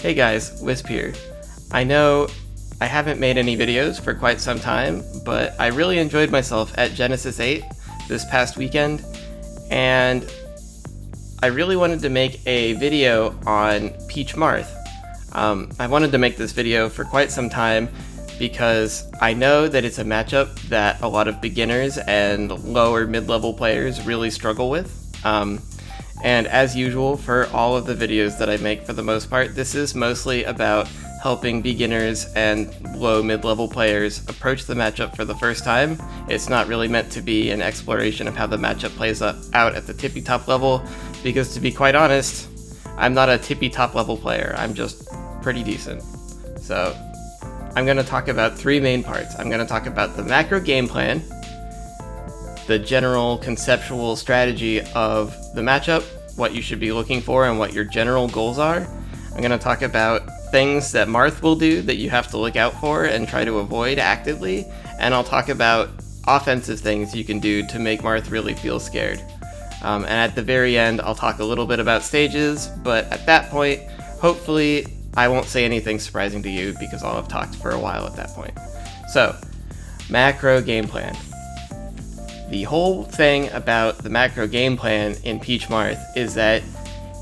Hey guys, Wisp here. I know I haven't made any videos for quite some time, but I really enjoyed myself at Genesis 8 this past weekend, and I really wanted to make a video on Peach Marth. I wanted to make this video for quite some time because I know that it's a matchup that a lot of beginners and lower mid-level players really struggle with. And as usual, for all of the videos that I make for the most part, this is mostly about helping beginners and low mid-level players approach the matchup for the first time. It's not really meant to be an exploration of how the matchup plays out at the tippy top level, because to be quite honest, I'm not a tippy top level player, I'm just pretty decent. So I'm going to talk about three main parts. I'm going to talk about the macro game plan, the general conceptual strategy of the matchup, what you should be looking for and what your general goals are. I'm going to talk about things that Marth will do that you have to look out for and try to avoid actively, and I'll talk about offensive things you can do to make Marth really feel scared. And at the very end, I'll talk a little bit about stages, but at that point, hopefully I won't say anything surprising to you because I'll have talked for a while at that point. So, macro game plan. The whole thing about the macro game plan in Peach Marth is that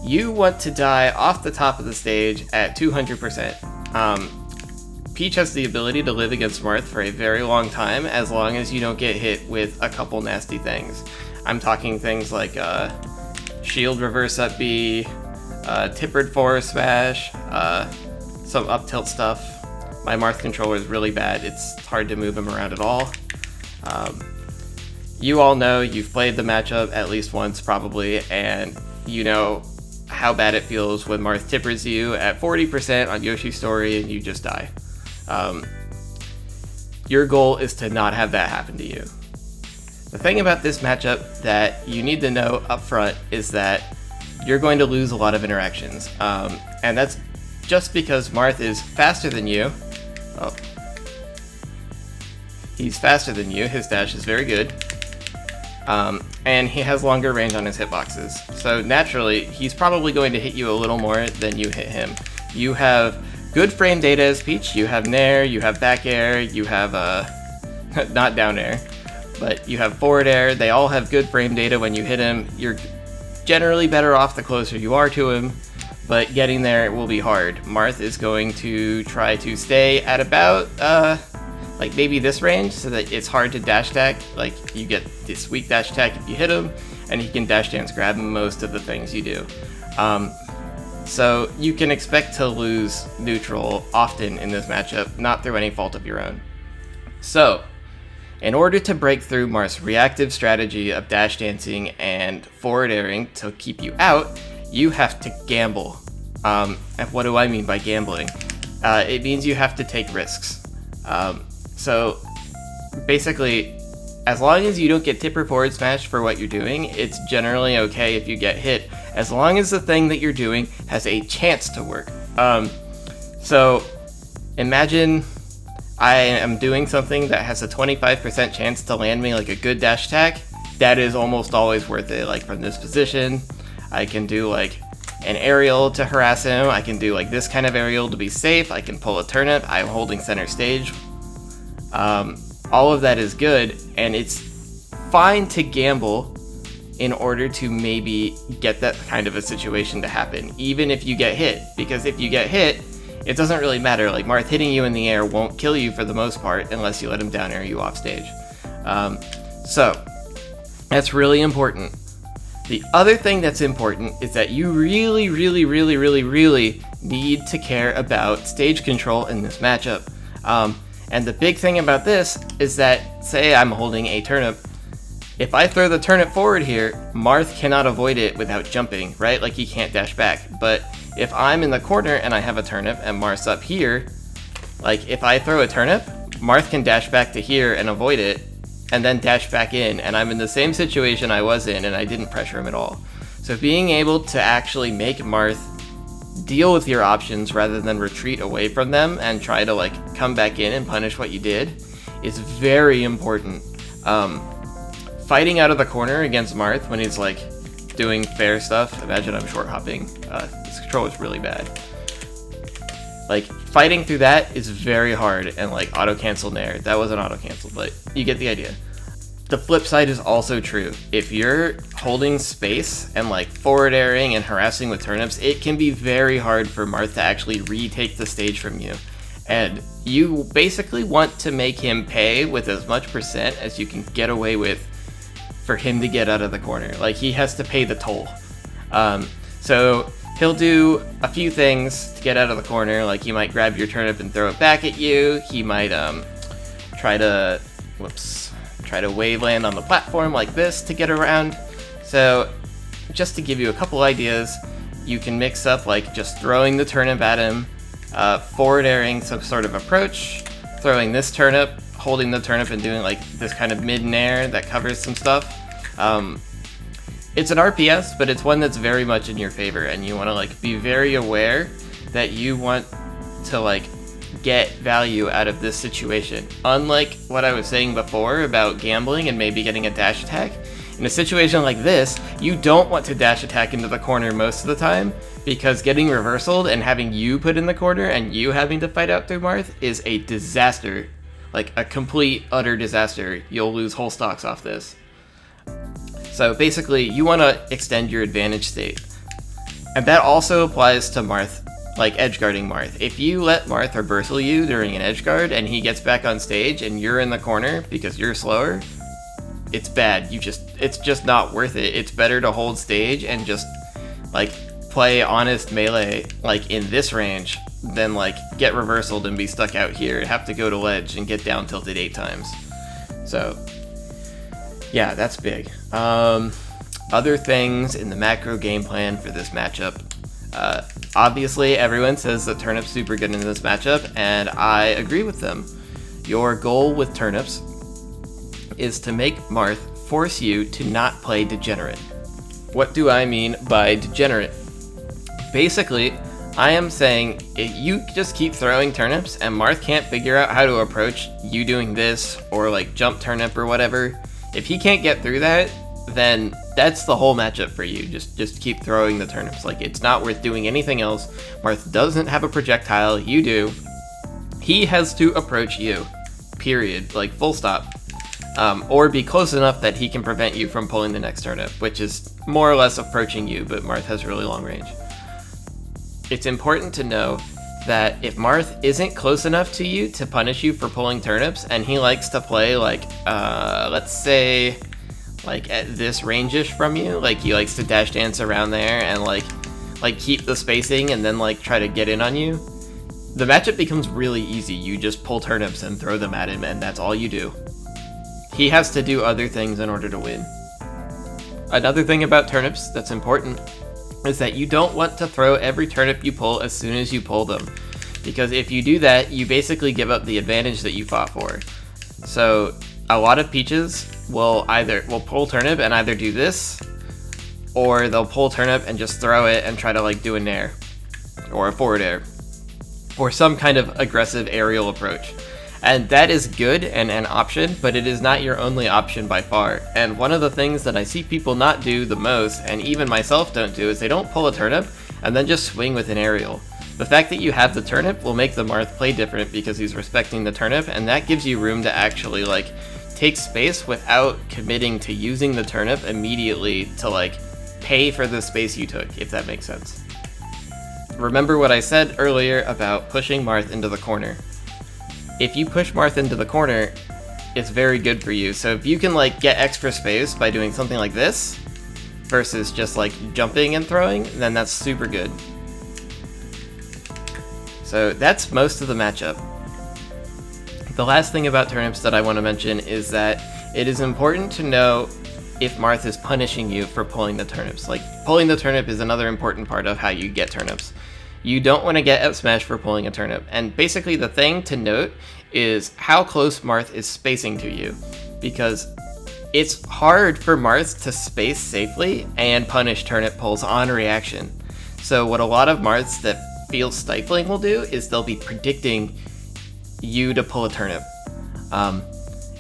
you want to die off the top of the stage at 200%. Peach has the ability to live against Marth for a very long time, as long as you don't get hit with a couple nasty things. I'm talking things like shield reverse up B, tippered forward smash, some up tilt stuff. My Marth controller is really bad, it's hard to move him around at all. You all know, you've played the matchup at least once probably, and you know how bad it feels when Marth tippers you at 40% on Yoshi's Story and you just die. Your goal is to not have that happen to you. The thing about this matchup that you need to know up front is that you're going to lose a lot of interactions. And that's just because Marth is faster than you. Oh. He's faster than you, his dash is very good. And he has longer range on his hitboxes. So naturally, he's probably going to hit you a little more than you hit him. You have good frame data as Peach, you have nair, you have back air, you have, not down air, but you have forward air. They all have good frame data when you hit him. You're generally better off the closer you are to him, but getting there will be hard. Marth is going to try to stay at about, like maybe this range, so that it's hard to dash attack. Like you get this weak dash attack if you hit him, and he can dash dance grab most of the things you do. So you can expect to lose neutral often in this matchup, not through any fault of your own. So, in order to break through Marth's reactive strategy of dash dancing and forward airing to keep you out, you have to gamble. And what do I mean by gambling? It means you have to take risks. So basically, as long as you don't get tipper forward smash for what you're doing, it's generally okay if you get hit, as long as the thing that you're doing has a chance to work. So imagine I am doing something that has a 25% chance to land me like a good dash attack. That is almost always worth it. Like from this position, I can do like an aerial to harass him. I can do like this kind of aerial to be safe. I can pull a turnip. I'm holding center stage. All of that is good, and it's fine to gamble in order to maybe get that kind of a situation to happen, even if you get hit. Because if you get hit, it doesn't really matter. Like Marth hitting you in the air won't kill you for the most part unless you let him down air you off stage. So that's really important. The other thing that's important is that you really need to care about stage control in this matchup. And the big thing about this is that, say I'm holding a turnip, if I throw the turnip forward here, Marth cannot avoid it without jumping, right? Like he can't dash back. But if I'm in the corner and I have a turnip and Marth's up here, like if I throw a turnip, Marth can dash back to here and avoid it, and then dash back in, and I'm in the same situation I was in and I didn't pressure him at all. So being able to actually make Marth deal with your options rather than retreat away from them and try to like come back in and punish what you did is very important. Fighting out of the corner against Marth when he's like doing fair stuff. Imagine I'm short hopping. This control is really bad. Like, fighting through that is very hard, and like auto-cancel nair. That wasn't auto-cancel, but you get the idea. The flip side is also true. If you're holding space and like forward airing and harassing with turnips, it can be very hard for Marth to actually retake the stage from you. And you basically want to make him pay with as much percent as you can get away with for him to get out of the corner. Like, he has to pay the toll. So he'll do a few things to get out of the corner. Like, he might grab your turnip and throw it back at you. He might try to wave land on the platform like this to get around. So just to give you a couple ideas, you can mix up like just throwing the turnip at him, forward airing some sort of approach, throwing this turnip, holding the turnip and doing like this kind of mid-nair that covers some stuff. It's an RPS, but it's one that's very much in your favor, and you want to like be very aware that you want to like get value out of this situation. Unlike what I was saying before about gambling and maybe getting a dash attack, in a situation like this, you don't want to dash attack into the corner most of the time, because getting reversaled and having you put in the corner and you having to fight out through Marth is a disaster. Like a complete, utter disaster. You'll lose whole stocks off this. So basically, you want to extend your advantage state. And that also applies to Marth, like edgeguarding Marth. If you let Marth reversal you during an edgeguard and he gets back on stage and you're in the corner because you're slower, it's bad. It's just not worth it. It's better to hold stage and just like play honest melee like in this range than like get reversaled and be stuck out here and have to go to ledge and get down tilted 8 times. So yeah, that's big. Other things in the macro game plan for this matchup. Obviously, everyone says that Turnip's super good in this matchup, and I agree with them. Your goal with Turnips is to make Marth force you to not play Degenerate. What do I mean by Degenerate? Basically, I am saying if you just keep throwing turnips and Marth can't figure out how to approach you doing this or like jump turnip or whatever, if he can't get through that, then that's the whole matchup for you. Just keep throwing the turnips. Like, it's not worth doing anything else. Marth doesn't have a projectile, you do. He has to approach you, period, like full stop. Or be close enough that he can prevent you from pulling the next turnip, which is more or less approaching you, but Marth has really long range. It's important to know that if Marth isn't close enough to you to punish you for pulling turnips, and he likes to play like, let's say, like at this range-ish from you, like he likes to dash dance around there and like keep the spacing and then like try to get in on you, the matchup becomes really easy. You just pull turnips and throw them at him, and that's all you do. He has to do other things in order to win. Another thing about turnips that's important is that you don't want to throw every turnip you pull as soon as you pull them, because if you do that, you basically give up the advantage that you fought for. So a lot of peaches will pull turnip and either do this, or they'll pull turnip and just throw it and try to like do a nair or a forward air or some kind of aggressive aerial approach. And that is good and an option, but it is not your only option by far. And one of the things that I see people not do the most, and even myself don't do, is they don't pull a turnip and then just swing with an aerial. The fact that you have the turnip will make the Marth play different because he's respecting the turnip, and that gives you room to actually like take space without committing to using the turnip immediately to like pay for the space you took, if that makes sense. Remember what I said earlier about pushing Marth into the corner. If you push Marth into the corner, it's very good for you. So if you can like get extra space by doing something like this versus just like jumping and throwing, then that's super good. So that's most of the matchup. The last thing about turnips that I want to mention is that it is important to know if Marth is punishing you for pulling the turnips. Like, pulling the turnip is another important part of how you get turnips. You don't want to get out smashed for pulling a turnip. And basically the thing to note is how close Marth is spacing to you, because it's hard for Marth to space safely and punish turnip pulls on reaction. So what a lot of Marths that feel stifling will do is they'll be predicting you to pull a turnip.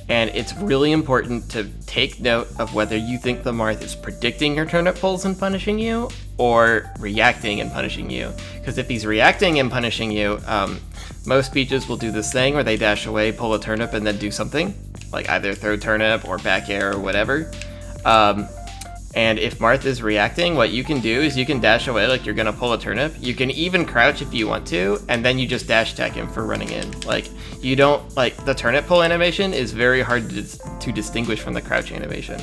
And it's really important to take note of whether you think the Marth is predicting your turnip pulls and punishing you, or reacting and punishing you. Because if he's reacting and punishing you, most Peaches will do this thing where they dash away, pull a turnip, and then do something, like either throw turnip or back air or whatever. And if Marth is reacting, what you can do is you can dash away like you're gonna pull a turnip. You can even crouch if you want to, and then you just dash attack him for running in. Like, you don't, like, the turnip pull animation is very hard to distinguish from the crouch animation.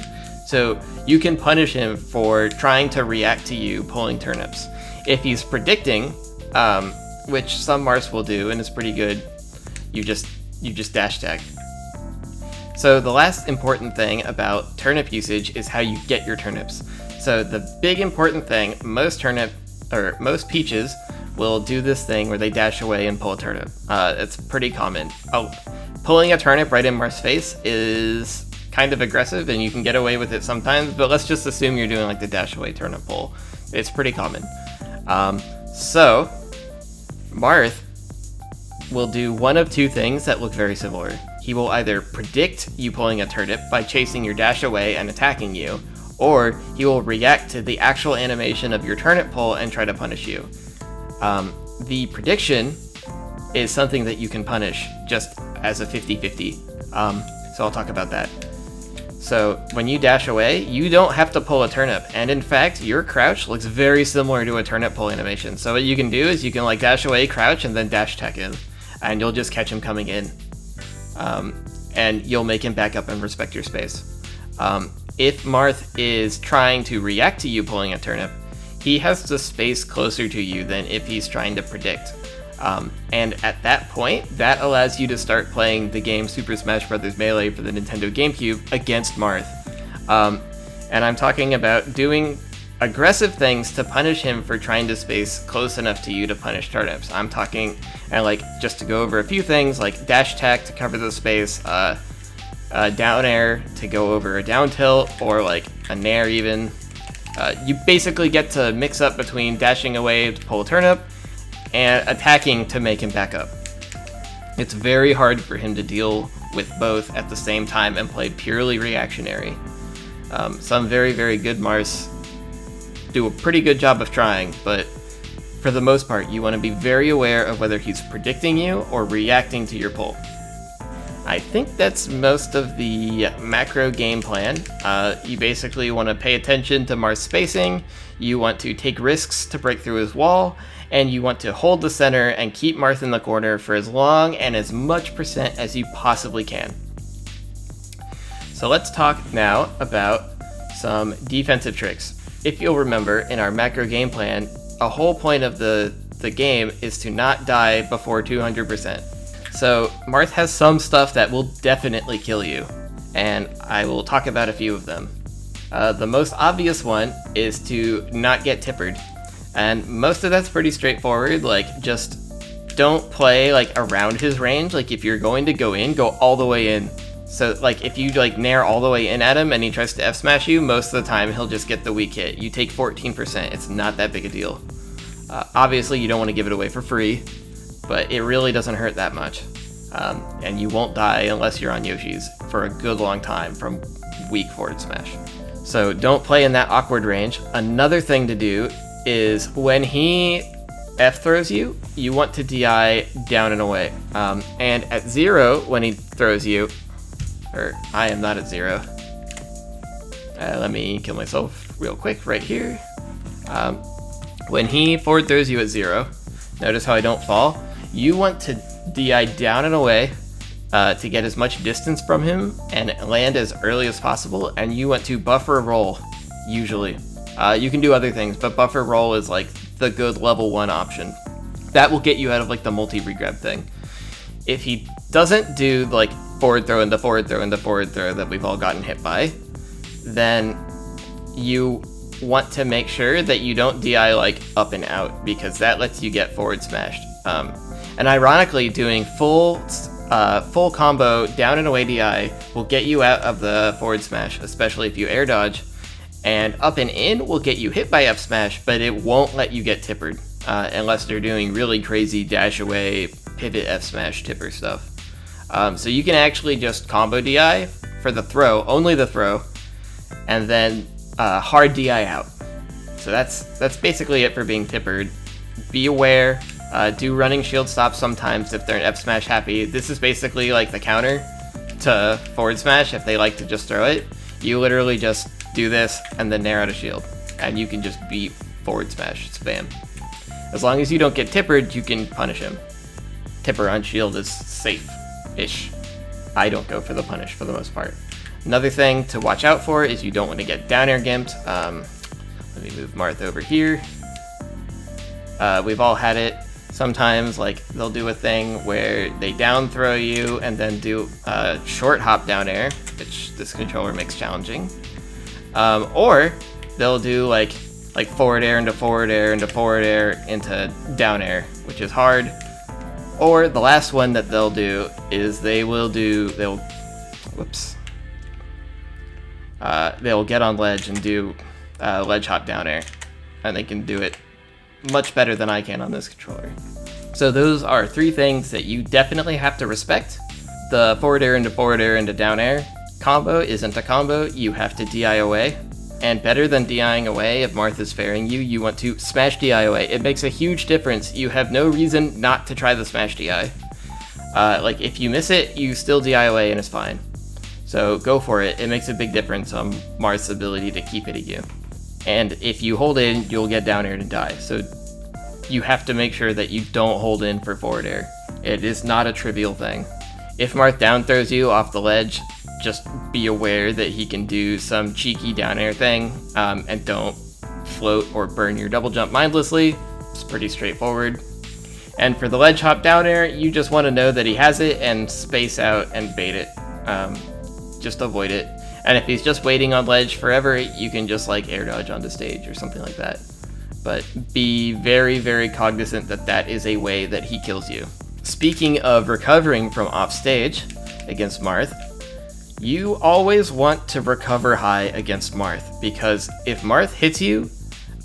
So you can punish him for trying to react to you pulling turnips. If he's predicting, which some Marths will do and is pretty good, you just dash attack. So the last important thing about turnip usage is how you get your turnips. So the big important thing, most Peaches will do this thing where they dash away and pull a turnip. It's pretty common. Pulling a turnip right in Marth's face is kind of aggressive and you can get away with it sometimes, but let's just assume you're doing like the dash away turnip pull. It's pretty common. So Marth will do one of two things that look very similar. He will either predict you pulling a turnip by chasing your dash away and attacking you, or he will react to the actual animation of your turnip pull and try to punish you. The prediction is something that you can punish just as a 50-50. So I'll talk about that. So when you dash away, you don't have to pull a turnip, and in fact, your crouch looks very similar to a turnip pull animation. So what you can do is you can like dash away, crouch, and then dash attack him, and you'll just catch him coming in. And you'll make him back up and respect your space. If Marth is trying to react to you pulling a turnip, he has the space closer to you than if he's trying to predict. And at that point, that allows you to start playing the game Super Smash Bros. Melee for the Nintendo GameCube against Marth. And I'm talking about doing aggressive things to punish him for trying to space close enough to you to punish turnips. I'm talking, and like, just to go over a few things, like dash attack to cover the space, down air to go over a down tilt, or like a nair even. You basically get to mix up between dashing away to pull a turnip and attacking to make him back up. It's very hard for him to deal with both at the same time and play purely reactionary. Some very, very good Marths do a pretty good job of trying, but for the most part, you want to be very aware of whether he's predicting you or reacting to your pull. I think that's most of the macro game plan. You basically want to pay attention to Marth's spacing, you want to take risks to break through his wall, and you want to hold the center and keep Marth in the corner for as long and as much percent as you possibly can. So let's talk now about some defensive tricks. If you'll remember, in our macro game plan, a whole point of the game is to not die before 200%. So Marth has some stuff that will definitely kill you, and I will talk about a few of them. The most obvious one is to not get tippered, and most of that's pretty straightforward. Like, just don't play like around his range. Like, if you're going to go in, go all the way in. So like, if you like nair all the way in at him and he tries to F smash you, most of the time he'll just get the weak hit. You take 14%, it's not that big a deal. Obviously you don't want to give it away for free, but it really doesn't hurt that much. And you won't die unless you're on Yoshi's for a good long time from weak forward smash. So don't play in that awkward range. Another thing to do is when he F throws you, you want to DI down and away. And at 0, when he throws you, or I am not at 0. Let me kill myself real quick right here. When he forward throws you at 0, notice how I don't fall. You want to DI down and away to get as much distance from him and land as early as possible, and you want to buffer roll, usually. You can do other things, but buffer roll is like the good level 1 option. That will get you out of like the multi-regrab thing. If he doesn't do like forward throw into forward throw into forward throw that we've all gotten hit by, then you want to make sure that you don't DI like up and out, because that lets you get forward smashed. And ironically, doing full combo down and away DI will get you out of the forward smash, especially if you air dodge, and up and in will get you hit by F smash, but it won't let you get tippered unless they're doing really crazy dash away, pivot F smash tipper stuff. So you can actually just combo DI for the throw, only the throw, and then hard DI out. So that's basically it for being tippered. Be aware, do running shield stops sometimes if they're an F smash happy. This is basically like the counter to forward smash if they like to just throw it. You literally just do this and then nair out a shield, and you can just beat forward smash spam. As long as you don't get tippered, you can punish him. Tipper on shield is safe-ish. I don't go for the punish for the most part. Another thing to watch out for is you don't want to get down air gimped. Let me move Marth over here. We've all had it. Sometimes, like, they'll do a thing where they down throw you and then do a short hop down air, which this controller makes challenging. Or they'll do like forward air into forward air into forward air into down air, which is hard. Or the last one that they'll do is they'll get on ledge and do ledge hop down air, and they can do it much better than I can on this controller. So those are 3 things that you definitely have to respect. The forward air into down air combo isn't a combo, you have to DI away. And better than DIing away, if Marth is fairing you, you want to smash DI away. It makes a huge difference. You have no reason not to try the smash DI. Like, if you miss it, you still DI away and it's fine. So go for it. It makes a big difference on Marth's ability to keep hitting you. And if you hold in, you'll get down air and die. So you have to make sure that you don't hold in for forward air. It is not a trivial thing. If Marth down throws you off the ledge, just be aware that he can do some cheeky down air thing, and don't float or burn your double jump mindlessly. It's pretty straightforward. And for the ledge hop down air, you just want to know that he has it and space out and bait it. Just avoid it. And if he's just waiting on ledge forever, you can just like air dodge onto stage or something like that. But be very, very cognizant that that is a way that he kills you. Speaking of recovering from off stage against Marth, you always want to recover high against Marth, because if Marth hits you,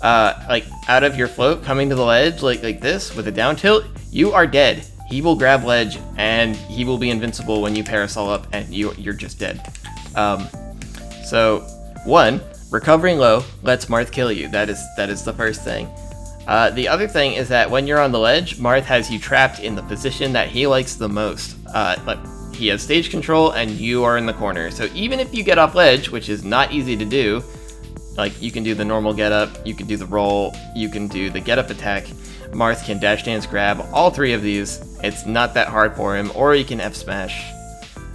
like out of your float coming to the ledge like this with a down tilt, you are dead. He will grab ledge and he will be invincible when you parasol up, and you're just dead. So 1, recovering low lets Marth kill you. That is the first thing. The other thing is that when you're on the ledge, Marth has you trapped in the position that he likes the most. Like, he has stage control and you are in the corner. So even if you get off ledge, which is not easy to do, like you can do the normal get up, you can do the roll, you can do the get up attack, Marth can dash dance grab all 3 of these. It's not that hard for him, or he can F smash.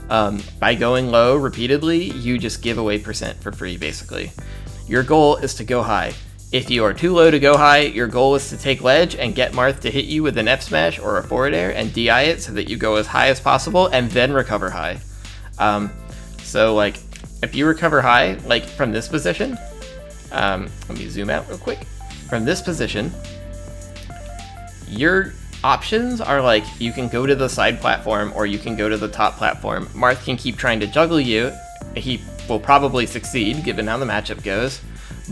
By going low repeatedly, you just give away percent for free, basically. Your goal is to go high. If you are too low to go high, your goal is to take ledge and get Marth to hit you with an F smash or a forward air and DI it so that you go as high as possible and then recover high. So like, if you recover high, like from this position, let me zoom out real quick. From this position, your options are like, you can go to the side platform or you can go to the top platform. Marth can keep trying to juggle you. He will probably succeed given how the matchup goes,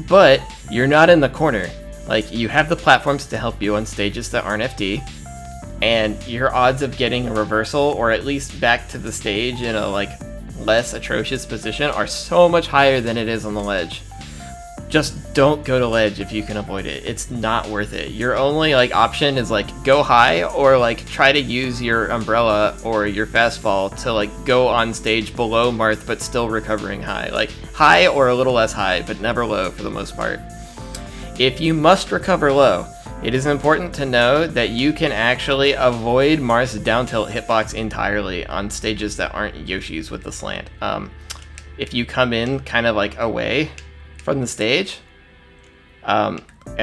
but you're not in the corner. Like, you have the platforms to help you on stages that aren't FD, and your odds of getting a reversal or at least back to the stage in a like less atrocious position are so much higher than it is on the ledge. Just don't go to ledge if you can avoid it. It's not worth it. Your only like option is like go high, or like try to use your umbrella or your fastfall to like go on stage below Marth but still recovering high. Like high or a little less high, but never low for the most part. If you must recover low, it is important to know that you can actually avoid Marth's down tilt hitbox entirely on stages that aren't Yoshi's with the slant. If you come in kind of like away from the stage, and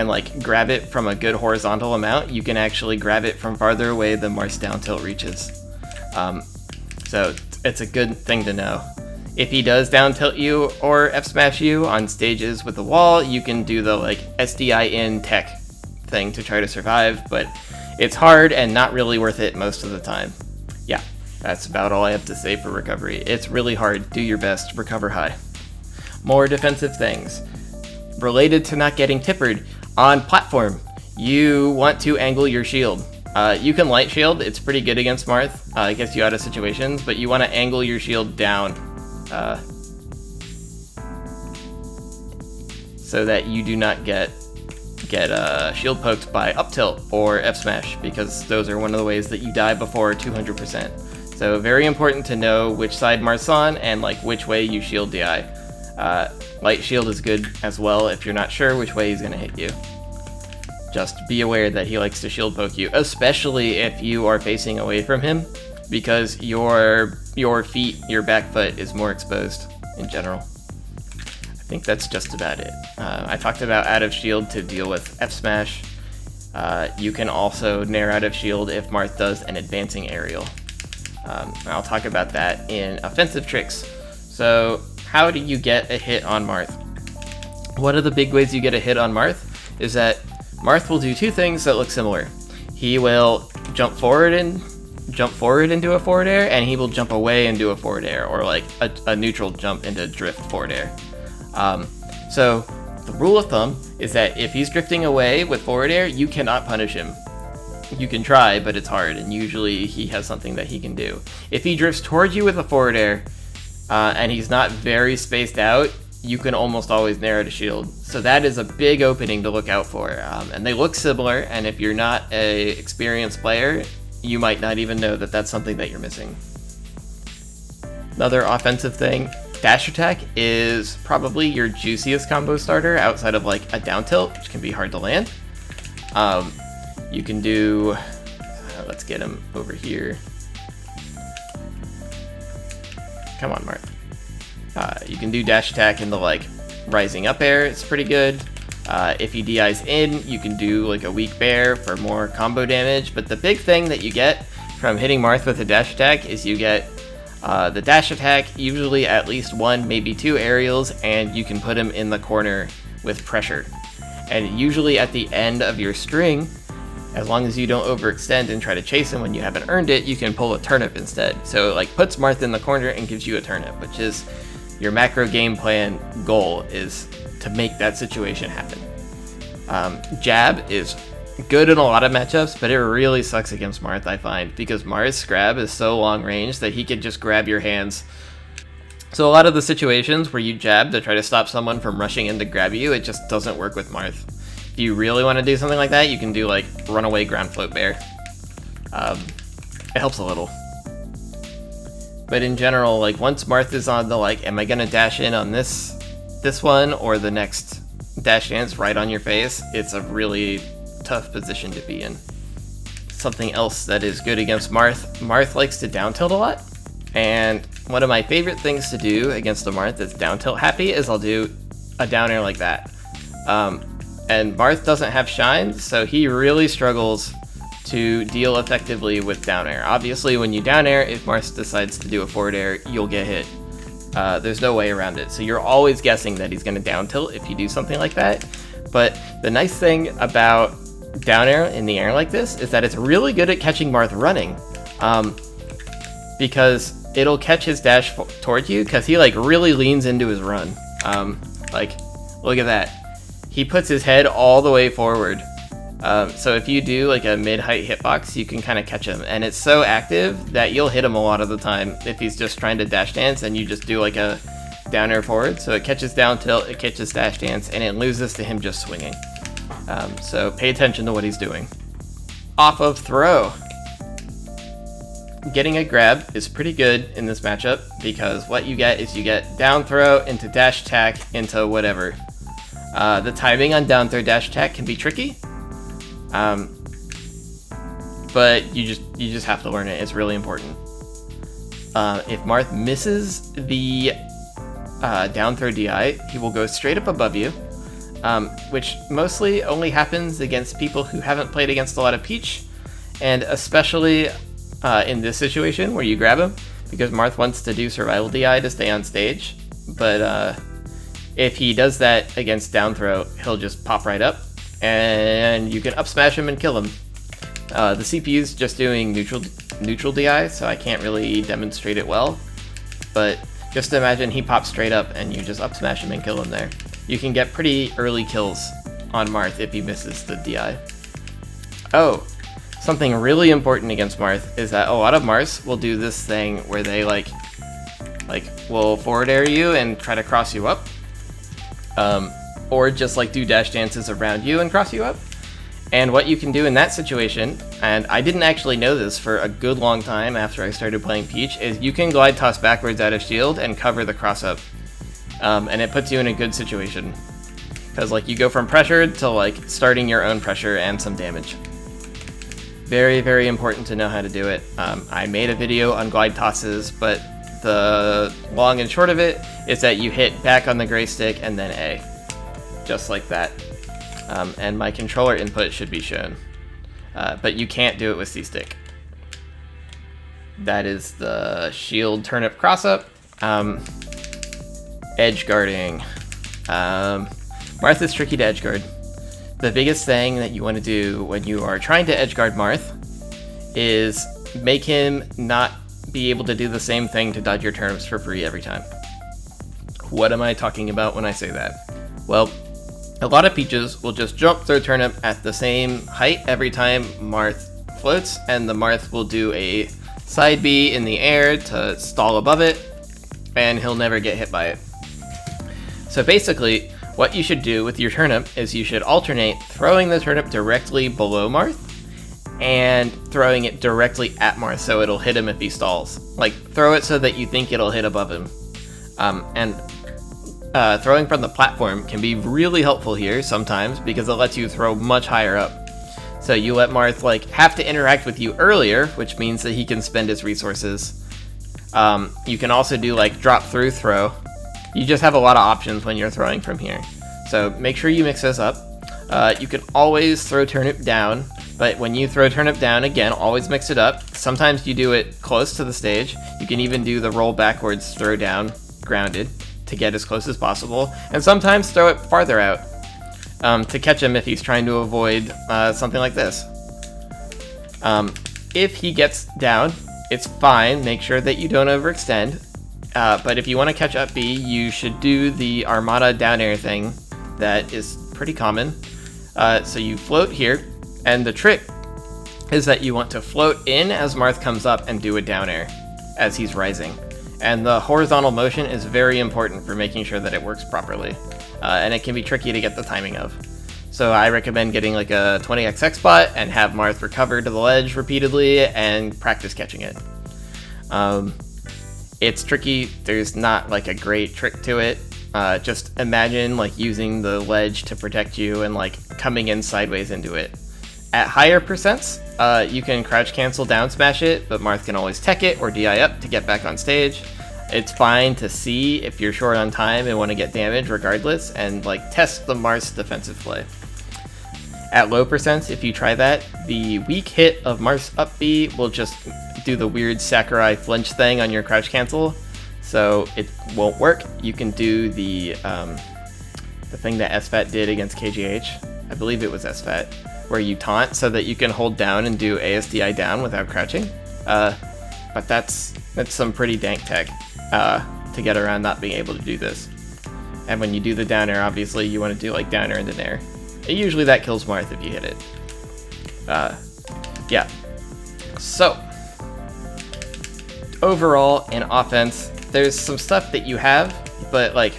like grab it from a good horizontal amount, you can actually grab it from farther away than Marth's down tilt reaches. So it's a good thing to know. If he does down tilt you or F smash you on stages with the wall, you can do the like SDI in tech thing to try to survive, but it's hard and not really worth it most of the time. Yeah, that's about all I have to say for recovery. It's really hard. Do your best. Recover high. More defensive things. Related to not getting tippered, on platform, you want to angle your shield. You can light shield, it's pretty good against Marth, it gets you out of situations, but you want to angle your shield down so that you do not get get shield poked by up tilt or F smash, because those are one of the ways that you die before 200%. So very important to know which side Marth's on and like which way you shield DI. Light shield is good as well if you're not sure which way he's gonna hit you. Just be aware that he likes to shield poke you, especially if you are facing away from him, because your feet, your back foot is more exposed in general. I think that's just about it. I talked about out of shield to deal with F smash. You can also nair out of shield if Marth does an advancing aerial. I'll talk about that in offensive tricks. So how do you get a hit on Marth? One of the big ways you get a hit on Marth is that Marth will do two things that look similar. He will jump forward into a forward air, and he will jump away and do a forward air, or like a neutral jump into drift forward air. So the rule of thumb is that if he's drifting away with forward air, you cannot punish him. You can try, but it's hard, and usually he has something that he can do. If he drifts towards you with a forward air, and he's not very spaced out, you can almost always narrow to shield. So that is a big opening to look out for. And they look similar, and if you're not an experienced player, you might not even know that that's something that you're missing. Another offensive thing, dash attack is probably your juiciest combo starter outside of like a down tilt, which can be hard to land. You can do, let's get him over here. Come on, Marth. You can do dash attack into like rising up air, it's pretty good. If he DIs in, you can do like a weak bear for more combo damage, but the big thing that you get from hitting Marth with a dash attack is you get the dash attack, usually at least one, maybe two aerials, and you can put him in the corner with pressure. And usually at the end of your string, as long as you don't overextend and try to chase him when you haven't earned it, you can pull a turnip instead. So it like puts Marth in the corner and gives you a turnip, which is your macro game plan goal, is to make that situation happen. Jab is good in a lot of matchups, but it really sucks against Marth, I find, because Marth's grab is so long range that he can just grab your hands. So a lot of the situations where you jab to try to stop someone from rushing in to grab you, it just doesn't work with Marth. If you really want to do something like that, you can do like runaway ground float bear. It helps a little. But in general, like once Marth is on the like, am I gonna dash in on this one or the next dash dance right on your face, it's a really tough position to be in. Something else that is good against Marth, Marth likes to down tilt a lot. And one of my favorite things to do against a Marth that's down tilt happy is I'll do a down air like that. And Marth doesn't have shine, so he really struggles to deal effectively with down air. Obviously, when you down air, if Marth decides to do a forward air, you'll get hit. There's no way around it. So you're always guessing that he's going to down tilt if you do something like that. But the nice thing about down air in the air like this is that it's really good at catching Marth running. Because it'll catch his dash towards you, because he like really leans into his run. Like, look at that. He puts his head all the way forward. So if you do like a mid-height hitbox, you can kind of catch him. And it's so active that you'll hit him a lot of the time if he's just trying to dash dance and you just do like a down air forward. So it catches down tilt, it catches dash dance, and it loses to him just swinging. So pay attention to what he's doing. Off of throw. Getting a grab is pretty good in this matchup because what you get is you get down throw into dash attack into whatever. The timing on down throw dash attack can be tricky. But you just have to learn it. It's really important. If Marth misses the down throw DI, he will go straight up above you, which mostly only happens against people who haven't played against a lot of Peach, and especially in this situation where you grab him, because Marth wants to do survival DI to stay on stage. But if he does that against down throw, he'll just pop right up, and you can up smash him and kill him. The CPU's just doing neutral DI, so I can't really demonstrate it well. But just imagine he pops straight up and you just up smash him and kill him there. You can get pretty early kills on Marth if he misses the DI. Oh, something really important against Marth is that a lot of Marths will do this thing where they will forward air you and try to cross you up. or just like do dash dances around you and cross you up. And what you can do in that situation, and I didn't actually know this for a good long time after I started playing Peach, is you can glide toss backwards out of shield and cover the cross up. And it puts you in a good situation. Because like you go from pressured to like starting your own pressure and some damage. Very, very important to know how to do it. I made a video on glide tosses, but the long and short of it is that you hit back on the gray stick and then A. Just like that. And my controller input should be shown. But you can't do it with C-stick. That is the shield turnip cross-up. Edge guarding. Marth is tricky to edge guard. The biggest thing that you want to do when you are trying to edge guard Marth is make him not be able to do the same thing to dodge your turnips for free every time. What am I talking about when I say that? Well, a lot of Peaches will just jump throw turnip at the same height every time Marth floats, and the Marth will do a side B in the air to stall above it, and he'll never get hit by it. So basically, what you should do with your turnip is you should alternate throwing the turnip directly below Marth and throwing it directly at Marth so it'll hit him if he stalls. Like, throw it so that you think it'll hit above him. Throwing from the platform can be really helpful here sometimes because it lets you throw much higher up. So you let Marth like have to interact with you earlier, which means that he can spend his resources. You can also do like drop through throw. You just have a lot of options when you're throwing from here. So make sure you mix this up. You can always throw turnip down, but when you throw turnip down, again, always mix it up. Sometimes you do it close to the stage. You can even do the roll backwards throw down grounded to get as close as possible, and sometimes throw it farther out to catch him if he's trying to avoid something like this. If he gets down, it's fine. Make sure that you don't overextend. But if you want to catch up B, you should do the Armada down air thing that is pretty common. So you float here, and the trick is that you want to float in as Marth comes up and do a down air as he's rising. And the horizontal motion is very important for making sure that it works properly. And it can be tricky to get the timing of. So I recommend getting like a 20xx spot and have Marth recover to the ledge repeatedly and practice catching it. It's tricky. There's not like a great trick to it. Just imagine like using the ledge to protect you and like coming in sideways into it. At higher percents, you can crouch cancel down smash it, but Marth can always tech it or DI up to get back on stage. It's fine to see if you're short on time and want to get damage regardless, and like test the Marth's defensive play. At low percents, if you try that, the weak hit of Marth's up B will just do the weird Sakurai flinch thing on your crouch cancel, so it won't work. You can do the thing that SFAT did against KGH. I believe it was SFAT, where you taunt so that you can hold down and do ASDI down without crouching. But that's some pretty dank tech to get around not being able to do this. And when you do the down air, obviously you want to do like down air and then air. Usually that kills Marth if you hit it. Yeah. So, overall in offense, there's some stuff that you have, but like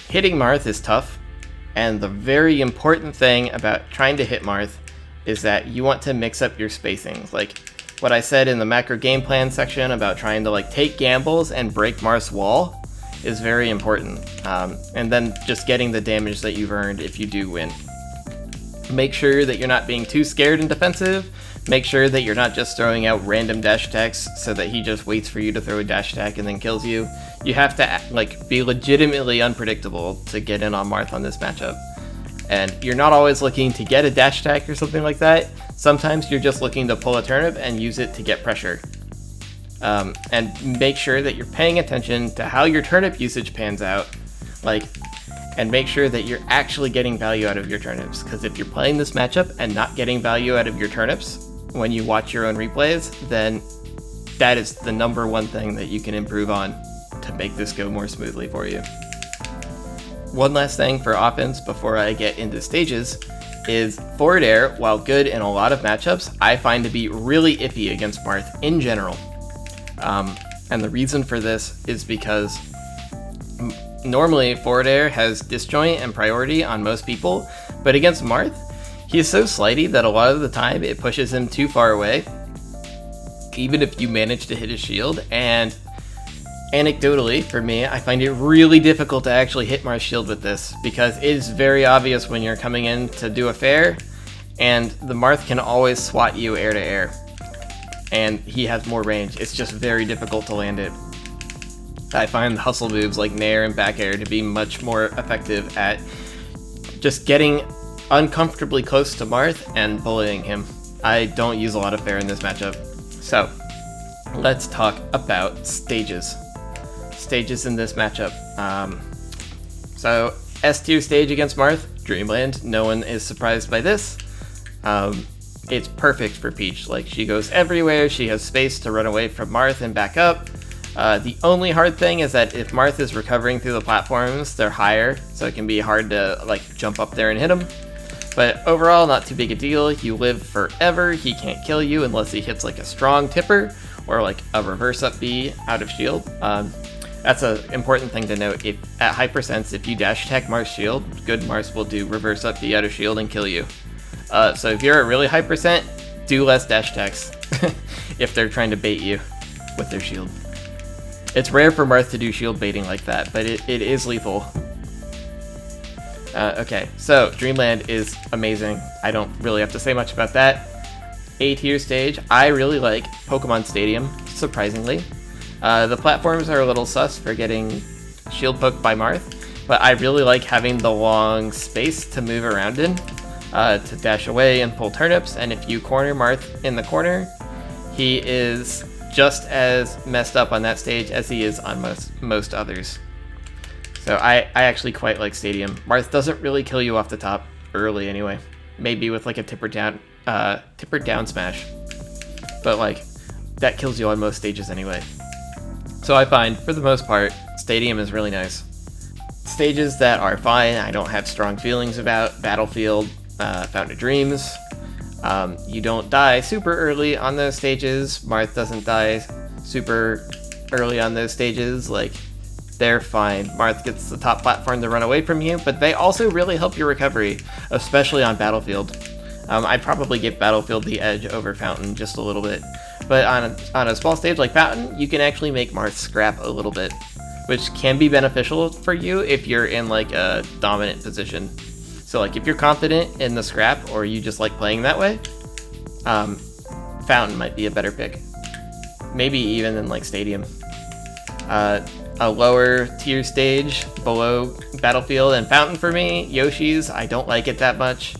hitting Marth is tough. And the very important thing about trying to hit Marth is that you want to mix up your spacings. Like what I said in the macro game plan section about trying to like take gambles and break Marth's wall is very important. And then just getting the damage that you've earned if you do win. Make sure that you're not being too scared and defensive. Make sure that you're not just throwing out random dash attacks so that he just waits for you to throw a dash attack and then kills you. You have to like be legitimately unpredictable to get in on Marth on this matchup. And you're not always looking to get a dash attack or something like that. Sometimes you're just looking to pull a turnip and use it to get pressure. And make sure that you're paying attention to how your turnip usage pans out, and make sure that you're actually getting value out of your turnips. Because if you're playing this matchup and not getting value out of your turnips when you watch your own replays, then that is the number one thing that you can improve on to make this go more smoothly for you. One last thing for offense before I get into stages is forward air, while good in a lot of matchups, I find to be really iffy against Marth in general. And the reason for this is because Normally, forward air has disjoint and priority on most people, but against Marth, he is so slidey that a lot of the time it pushes him too far away, even if you manage to hit his shield. And anecdotally, for me, I find it really difficult to actually hit Marth's shield with this, because it is very obvious when you're coming in to do a fair, and the Marth can always swat you air to air, and he has more range. It's just very difficult to land it. I find hustle moves like nair and back air to be much more effective at just getting uncomfortably close to Marth and bullying him. I don't use a lot of fair in this matchup. So, let's talk about stages. Stages in this matchup. So, S tier stage against Marth, Dreamland. No one is surprised by this. It's perfect for Peach. Like, she goes everywhere, she has space to run away from Marth and back up. The only hard thing is that if Marth is recovering through the platforms, they're higher, so it can be hard to like jump up there and hit him. But overall, not too big a deal. You live forever. He can't kill you unless he hits like a strong tipper or like a reverse up B out of shield. That's an important thing to note. If at high percents, if you dash attack Marth's shield, good Marth will do reverse up B out of shield and kill you. So if you're at really high percent, do less dash attacks if they're trying to bait you with their shield. It's rare for Marth to do shield baiting like that, but it is lethal. Okay, so Dreamland is amazing. I don't really have to say much about that. A tier stage, I really like Pokemon Stadium, surprisingly. The platforms are a little sus for getting shield poked by Marth, but I really like having the long space to move around in, to dash away and pull turnips, and if you corner Marth in the corner, he is just as messed up on that stage as he is on most others. So I actually quite like Stadium. Marth doesn't really kill you off the top, early anyway. Maybe with like a tipper down smash. But like, that kills you on most stages anyway. So I find, for the most part, Stadium is really nice. Stages that are fine, I don't have strong feelings about, Battlefield, Fountain of Dreams. You don't die super early on those stages. Marth doesn't die super early on those stages. Like, they're fine. Marth gets the top platform to run away from you, but they also really help your recovery, especially on Battlefield. I'd probably give Battlefield the edge over Fountain just a little bit. But on a small stage like Fountain, you can actually make Marth scrap a little bit, which can be beneficial for you if you're in like a dominant position. So like if you're confident in the scrap, or you just like playing that way, Fountain might be a better pick. Maybe even in like Stadium. A lower tier stage below Battlefield and Fountain for me, Yoshi's, I don't like it that much.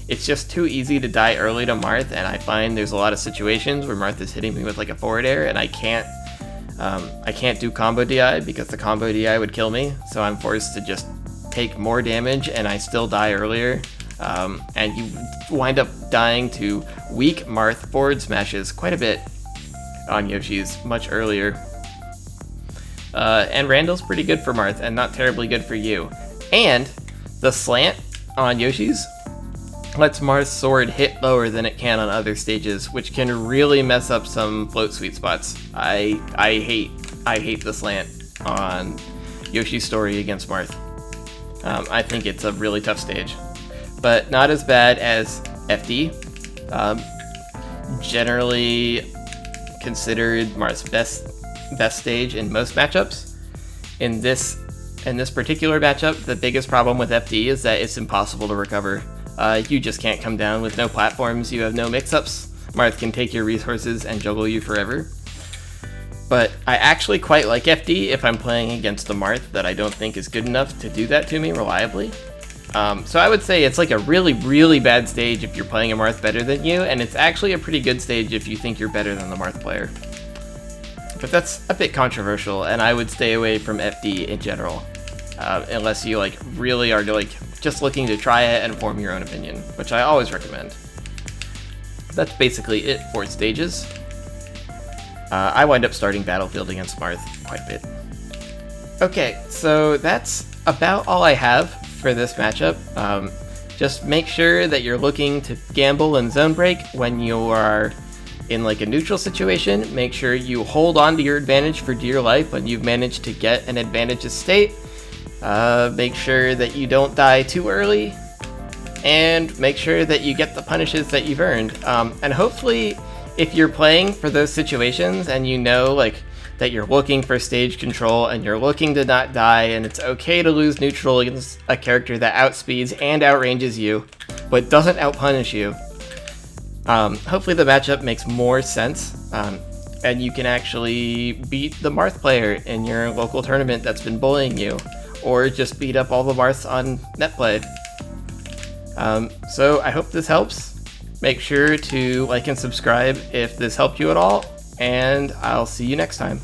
It's just too easy to die early to Marth, and I find there's a lot of situations where Marth is hitting me with like a forward air, and I can't do combo DI because the combo DI would kill me, so I'm forced to just take more damage and I still die earlier, and you wind up dying to weak Marth forward smashes quite a bit on Yoshi's much earlier. And Randall's pretty good for Marth and not terribly good for you. And the slant on Yoshi's lets Marth's sword hit lower than it can on other stages, which can really mess up some float sweet spots. I hate the slant on Yoshi's story against Marth. I think it's a really tough stage, but not as bad as FD. Generally considered Marth's best stage in most matchups. In this particular matchup, the biggest problem with FD is that it's impossible to recover. You just can't come down with no platforms, you have no mix-ups. Marth can take your resources and juggle you forever. But I actually quite like FD if I'm playing against a Marth that I don't think is good enough to do that to me reliably. So I would say it's like a really, really bad stage if you're playing a Marth better than you, and it's actually a pretty good stage if you think you're better than the Marth player. But that's a bit controversial, and I would stay away from FD in general, unless you like really are like just looking to try it and form your own opinion, which I always recommend. That's basically it for stages. I wind up starting Battlefield against Marth quite a bit. Okay, so that's about all I have for this matchup. Just make sure that you're looking to gamble and zone break when you are in like a neutral situation. Make sure you hold on to your advantage for dear life when you've managed to get an advantageous state. Make sure that you don't die too early, and make sure that you get the punishes that you've earned. And hopefully, if you're playing for those situations and you know like that you're looking for stage control and you're looking to not die, and it's okay to lose neutral against a character that outspeeds and outranges you, but doesn't outpunish you, hopefully the matchup makes more sense, and you can actually beat the Marth player in your local tournament that's been bullying you, or just beat up all the Marths on netplay. So I hope this helps. Make sure to like and subscribe if this helped you at all, and I'll see you next time.